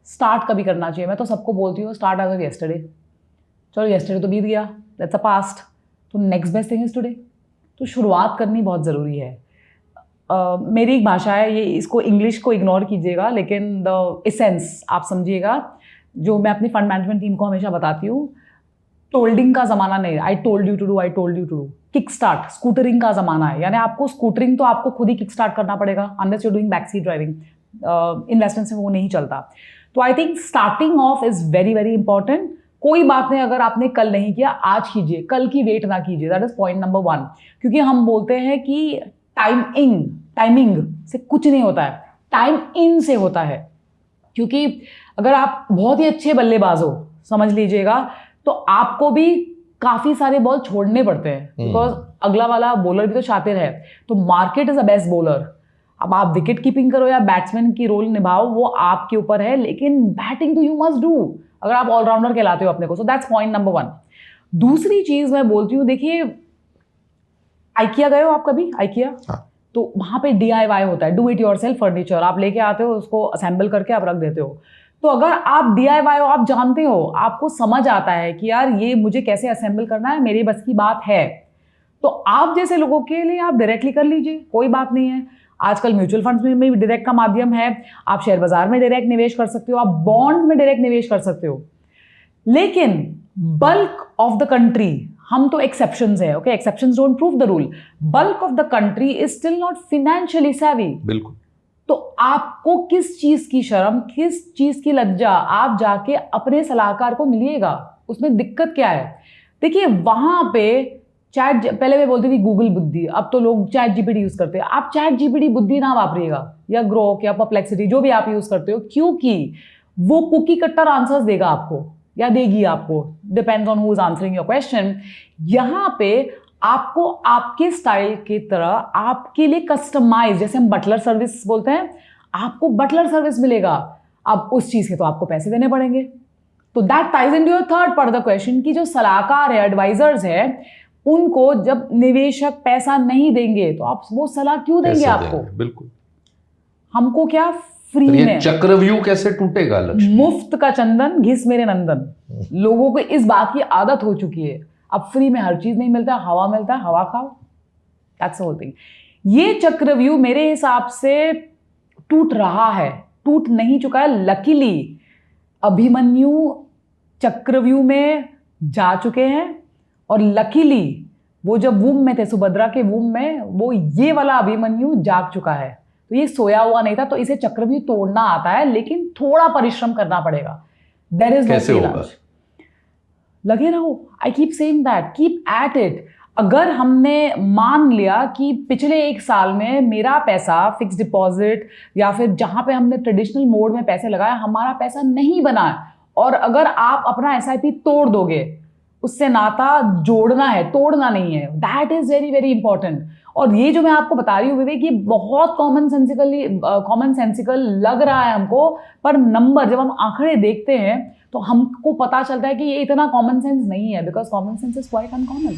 Start कभी करना चाहिए। मैं तो सबको बोलती हूँ स्टार्ट एज ऑफ येस्टरडे। चलो येस्टरडे तो बीत गया, दैट्स अ पास्ट, तो next best thing is today. तो शुरुआत करनी बहुत ज़रूरी है। मेरी एक भाषा है, ये इसको इंग्लिश को इग्नोर कीजिएगा, लेकिन द एसेंस आप समझिएगा, जो मैं अपनी फंड मैनेजमेंट टीम को हमेशा बताती हूँ, टोल्डिंग का ज़माना नहीं, I told you to do, I told you to do. Kick start, scootering का ज़माना है, यानी आपको स्कूटरिंग तो आपको खुद ही किक स्टार्ट करना पड़ेगा, unless you doing back seat driving. Investments में वो नहीं चलता। तो I think starting of is very very important. कोई बात नहीं अगर आपने कल नहीं किया, आज कीजिए, कल की वेट ना कीजिए, दैट इज पॉइंट नंबर 1। क्योंकि हम बोलते हैं कि टाइमिंग से कुछ नहीं होता है, टाइम इन से होता है। क्योंकि अगर आप बहुत ही अच्छे बल्लेबाज हो, समझ लीजिएगा, तो आपको भी काफी सारे बॉल छोड़ने पड़ते हैं, बिकॉज अगला वाला बॉलर भी तो शातिर है। तो market is a best bowler. अब आप विकेट कीपिंग करो या बैट्समैन की रोल निभाओ, वो आपके ऊपर है, लेकिन बैटिंग तो यू मस्ट डू अगर आप ऑलराउंडर कहलाते हो अपने को। So that's point number 1। दूसरी चीज मैं बोलती हूँ, देखिए आइकिया गए हो आप कभी? आइकिया, हाँ। तो वहां पे DIY होता है, डू इट योरसेल्फ फर्नीचर। आप लेके आते हो, उसको असेंबल करके आप रख देते हो। तो अगर आप DIY हो, आप जानते हो, आपको समझ आता है कि यार ये मुझे कैसे असेंबल करना है, मेरी बस की बात है, तो आप जैसे लोगों के लिए आप डायरेक्टली कर लीजिए, कोई बात नहीं है। आजकल म्यूचुअल फंड्स में भी डायरेक्ट का माध्यम है, आप शेयर बाजार में डायरेक्ट निवेश कर सकते हो, आप बॉन्ड्स में डायरेक्ट निवेश कर सकते हो। लेकिन बल्क ऑफ द कंट्री, हम तो एक्सेप्शंस है, okay, exceptions don't prove the rule, bulk of the country is still not financially सेवी। बिल्कुल। तो आपको किस चीज की शर्म, किस चीज की लज्जा, आप जाके अपने सलाहकार को मिलिएगा, उसमें दिक्कत क्या है? देखिए वहां पे चैट, पहले मैं बोलती थी गूगल बुद्धि, अब तो लोग चैट GPT यूज करते हैं। आप चैट GPT बुद्धि ना वापरिएगा, या ग्रोक या परप्लेक्सिटी, जो भी आप यूज करते हो, क्योंकि वो कुकी कट्टर आंसर्स देगा आपको या देगी आपको, depends on who is answering your question. यहां पे आपको आपके स्टाइल की तरह आपके लिए कस्टमाइज, जैसे हम बटलर सर्विस बोलते हैं, आपको बटलर सर्विस मिलेगा। अब उस चीज के तो आपको पैसे देने पड़ेंगे। तो that ties into your third part of the question कि जो सलाहकार है, एडवाइजर्स है, उनको जब निवेशक पैसा नहीं देंगे तो आप वो सलाह क्यों देंगे आपको? बिल्कुल। हमको क्या फ्री तो में? चक्रव्यूह कैसे टूटेगा लक्ष्मी? मुफ्त का चंदन घिस मेरे नंदन। लोगों को इस बात की आदत हो चुकी है, अब फ्री में हर चीज नहीं मिलता, हवा मिलता है, हवा खाओ, दैट्स द होल थिंग। ये चक्रव्यूह मेरे हिसाब से टूट रहा है, टूट नहीं चुका है। लकीली अभिमन्यु चक्रव्यूह में जा चुके हैं, और लकीली वो जब वूम में थे, सुभद्रा के वूम में, वो ये वाला अभिमन्यु जाग चुका है। तो ये सोया हुआ नहीं था, तो इसे चक्रव्यूह तोड़ना आता है, लेकिन थोड़ा परिश्रम करना पड़ेगा। देयर इज नो इलाज। लगे रहो, I keep saying that, keep at it. अगर हमने मान लिया कि पिछले 1 साल में मेरा पैसा फिक्स डिपॉजिट या फिर जहां पे हमने ट्रेडिशनल मोड में पैसे लगाया, हमारा पैसा नहीं बना, और अगर आप अपना SIP तोड़ दोगे, उससे नाता जोड़ना है, तोड़ना नहीं है, that is very very important. और ये जो मैं आपको बता रही हूँ विवेक, ये बहुत कॉमन सेंसिकल लग रहा है हमको, पर नंबर जब हम आंकड़े देखते हैं तो हमको पता चलता है कि ये इतना कॉमन सेंस नहीं है, because common sense is quite uncommon.